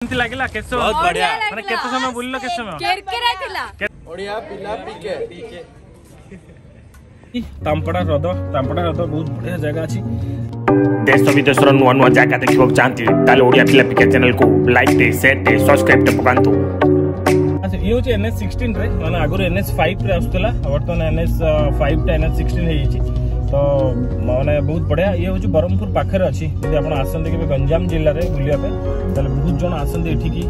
लागला केस बहुत बढ़िया माने केते समय बुललो केते समय केरकेरा थिला ओडिया पिला पीके तांपड़ा हृद बहुत बढ़िया जगह अछि। देश विदेश नुआ नुआ जगह देखा चाहती ताले ओडिया पिला पीके चैनल को लाइक दे शेयर दे सब्सक्राइब दे पकांतु। अच्छा ये होची NS16 रे माने आगुर NS5 रे आस्तला वर्तमान NS5 टा NS16 हे छी तो माने बहुत बढ़िया ये होची बरमपुर पाखरे अछि। यदि आपण आसंते के गंजाम जिल्ला रे बुलिया पे ताले बहुत जण आसंते एठी की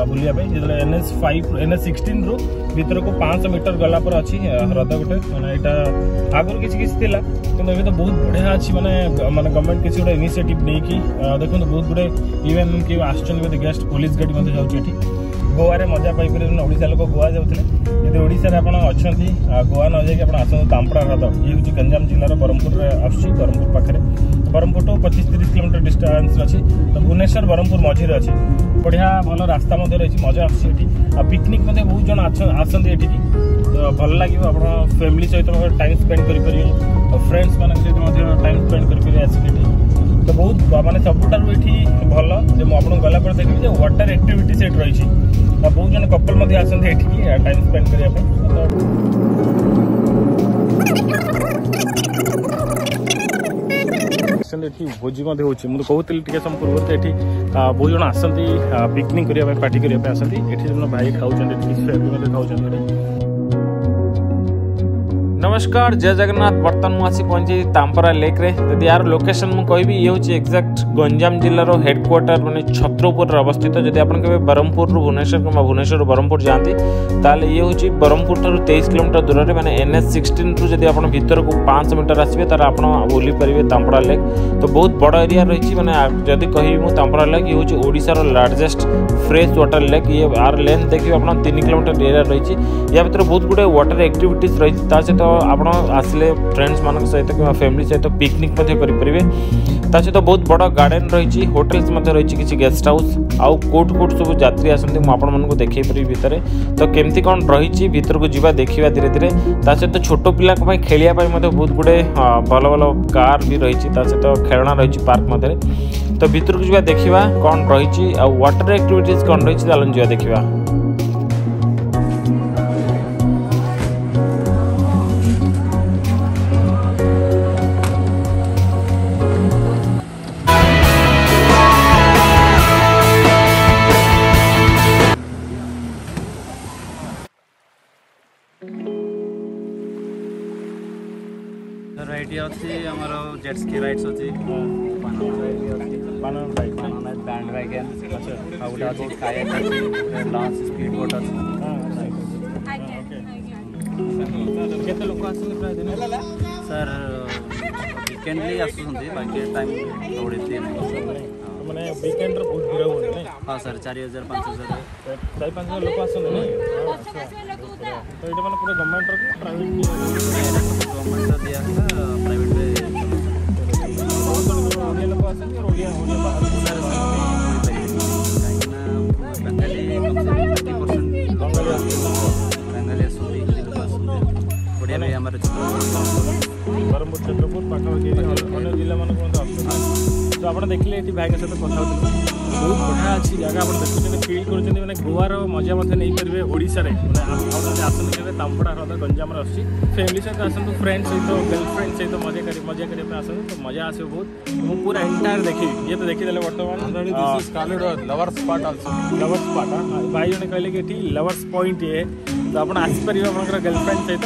बुलिया पे जेले NS16 रो भीतर को 500 मीटर गला पर अछि हृद गोटे माने एटा आगुर किछि थिला किंतु एबे तो बहुत बढ़िया अछि माने गवर्नमेंट किछि गोटे इनिशिएटिव नै की देखो बहुत गुडे इवन कि आश्चन में गेस्ट पुलिस गाड़ी मध्ये जाउछि एठी गोवा रे मजा पाई पर ओडिसा लोक गोवा जाउथले यदि ओडिसा रे आपण अछंती गोवा न जाय कि आपण आसो तांपड़ा हृद ये होची गंजाम जिल्ला रो बरमपुर रे आछि बरमपुर पाखरे बरमपुर तो 25-30 किलोमीटर डिस्टेंस अछि तो भुवनेश्वर बरमपुर मझी रे अछि बढ़िया भलो रास्ता मध्ये रहिछि मजा आछि एठी आ पिकनिक मध्ये बहुत जण आछंती एठी की तो भल लागिवो आपण फैमिली सहित टाइम स्पेंड करि परियो फ्रेंड्स मानक सहित मध्ये टाइम स्पेंड करि परियो आछि एठी तो बहुत माने सबुटार एठी भल जे म आपण गला पर देखि जे वाटर एक्टिविटी सेट रही छी बहुत जन कपल मध्ये आछंती एठी की टाइम स्पेंड करिया पे एठी भोजी मध्ये होची मु कहउतली टिके सम पूर्व एठी बहुत जन आछंती पिकनिक करिया पे पार्टी करिया पे आछंती एठी जन भाई खाउछन एठी फैमिली मध्ये खाउछन एठी। नमस्कार जय जगन्नाथ बर्तमान मुझे पहुंची तांपरा लेक रे यदि यार लोकेशन मु कहबी ये होची एक्जेक्ट गंजाम जिल्ला रो हेडक्वार्टर माने छत्रपुर अवस्थित जदि आपण केबे ब्रह्मपुर रु भुवनेश्वर किंबा भुवनेश्वर रु ब्रह्मपुर जांती ताले ये होची ब्रह्मपुर थारु 23 किलोमीटर दूर रे माने NS16 रु जदि आपण भीतर को 500 मीटर आसीबे तार आपण बुली परिबे तांपरा लेक तो बहुत बड़ एरिया रहिची माने जदि कहबी मु तांपरा लेक ये होची ओडिसा रो लार्जेस्ट फ्रेश वाटर लेक ये आर लेंथ देखिबे आपण 3 किलोमीटर एरिया रहिची या भीतर बहुत गुडे वाटर एक्टिविटीज रहिची ता से तो आपण आसले फ्रेंड्स मानक सहित कि फैमिली सहित पिकनिक मध्ये करि परिबे ता सहित बहुत बड़ गार्डन रहिची होटल्स मध्ये रहिची किछि गेस्ट हाउस आउ कोट सब यात्री आसंती म आपण मन को देखै परिबे भितरे तो केमती कोन रहिची भीतर को जीवा देखिबा धीरे धीरे ता सहित छोटो पिला को खेलिया पाई मध्ये बहुत गुडे भलो भलो कार भी रहिची ता सहित खेलना रहिची पार्क मध्ये तो भीतर को जीवा देखिबा कोन रहिची आ वाटर एक्टिविटीज कोन रहिची चलन जीवा देखिबा। राइड अछि हमरो जेट स्की राइड्स अछि बानर राइड बैंड वैगन अच्छा आउट अछि काया अछि लॉन्च स्पीड बोट अछि केते लोक आछन प्राय दिन सर वीकेंडली आसुछन्ती बाकी टाइम ओडिते माने वीकेंड रो बहुत भिड़ होने नै हां सर 4000 5000 4-5 लोक आछन नै तो एटा माने पूरा गवर्नमेंट रो प्राइवेट गवर्नमेंट दिया प्राइवेट पे ओडिया लोक आछन ओडिया बाहर बंगाली बंगाली आसुछन्ती ओडिया में हमर बरमपुर छत्रपुर पाखा अन्य जिला मान तो आप देखिले ये भाई सहित कथा बहुत बढ़िया अच्छी जगह आप देखुं फिल कर गोवार मजा नहीं पारे ओडिशा रे आसते तांपड़ा हृद गंजाम आसी फैमिली सहित आसतु फ्रेंड सहित गर्लफ्रेंड सहित मजा करने आसतु तो मजा आस बहुत मुझे पूरा एंटायर देखी ये तो देखीदे बर्तमान लवर्स स्पॉट भाई जन कहले कि लवर्स पॉइंट ये तो आप आसपारे आप गर्लफ्रेंड सहित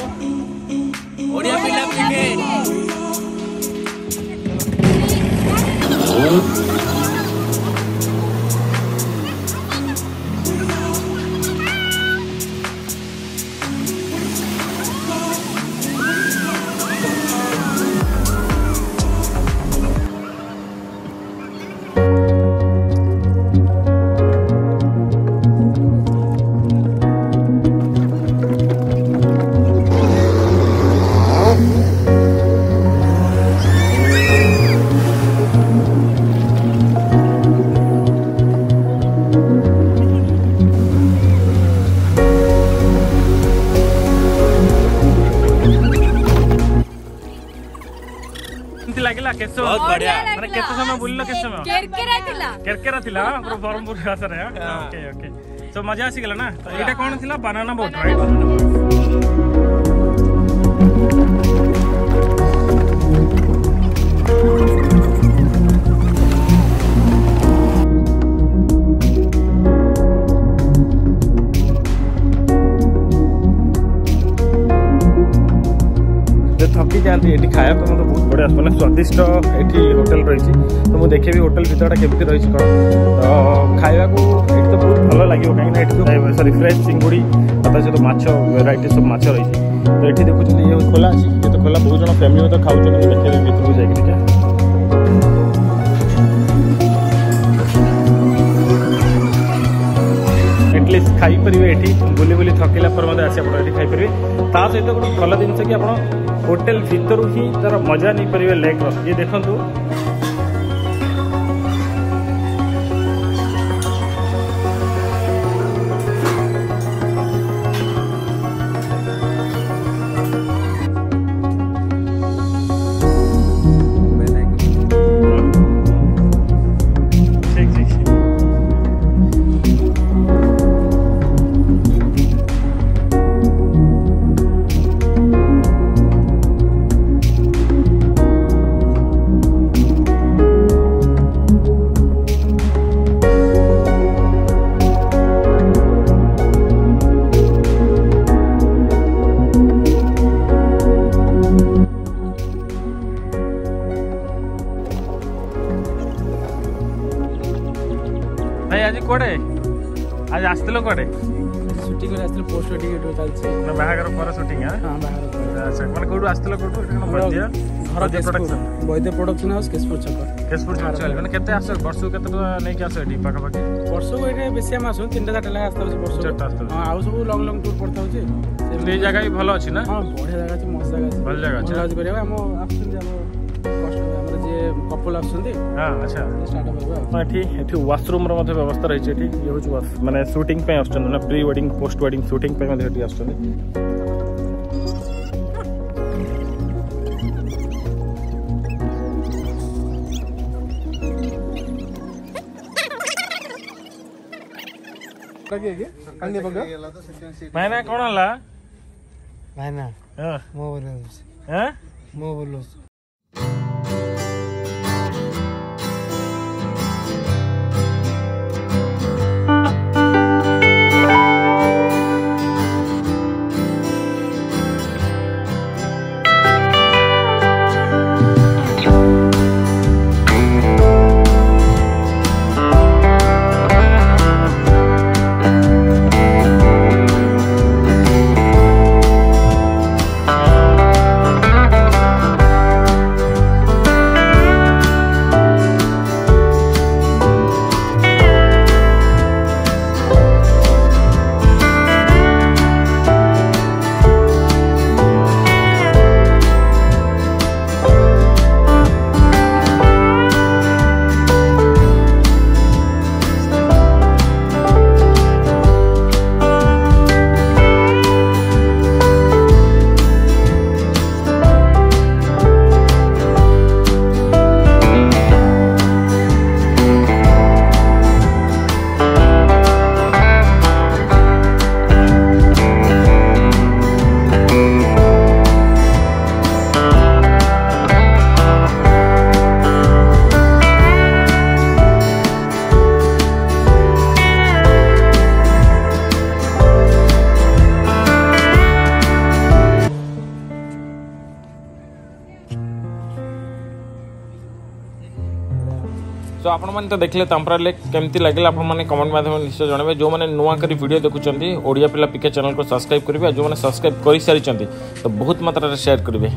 ओडिया पिला पीके केस बहुत बढ़िया माने केते समय बुलिलो केते समय केरकेरा थिला बरमपुर भाषा रे ओके ओके सो मजा आसी गेला ना तो एटा कोन थिला बनाना बोट राइट थकी जाती ये खाया तो मतलब बहुत बढ़िया मैंने स्वादिष्ट ये होटेल रही तो मुझे देखे भी होटेल भितरटा केमती रही कौन तो खाया को ये तो बहुत भल लगे कहीं तो सॉरी फ्रेश चिंगुड़ी सहित माछ वेराइटी सब माछ रही तो ये देखुं ये खोला अच्छी ये तो खोला बहुत जन फैमिली तो खाऊँ देखे भितर को जाए एटलिस्ट खाईपर ये बुली बुली थकिला पर आसी आप खाईपर ता सहित गोटे भल जिनस कि आप होटेल भितर ही तार मजा नहीं पारे लेक ये देखु आज कोड़े आज आसलो कोड़े शूटिंग करे आसलो पोस्ट वेडिंग एटो चलछि ना बाहागर पर शूटिंग हां बाहागर अच्छा माने कोडू आसलो कोडू एटा बदिया घर प्रोडक्शन वैद्य प्रोडक्शन हाउस केशपुर छक चल माने केते आस वर्ष केते नै के आस एटी पाका पाके वर्ष को एटे बेसी हम आसु 3 टा लाग आस्ता वर्ष हां आउ सब लॉन्ग लॉन्ग टूर पड़ता होछि से जगह भी भलो अछि ना हां बढ़िया जगह अछि मस्त जगह अछि भल जगह अछि आज करिया हम आछन जे हम कष्ट हमर जे कपल आछन हां अच्छा स्टार्ट होबा एठी एठी वॉशरूम रो मध्ये व्यवस्था रही छै एठी ये होछ माने शूटिंग पे आछन ना pre wedding post wedding shooting पे मध्ये एठी आछन मैंने कौन हला भाईना हां मो बोलो हैं मो बोलो सो आपण मैंने तो देखले तांपरा लेक केमती लगे आपण मैंने कमेंट माध्यम निश्चय जनबे जो मैंने नुआ करी वीडियो देखुचंती ओडिया पिला पिके चैनल को सब्सक्राइब करिवे जो मैंने सब्सक्राइब करि सारिचंती तो बहुत मात्रा रे शेयर करिवे।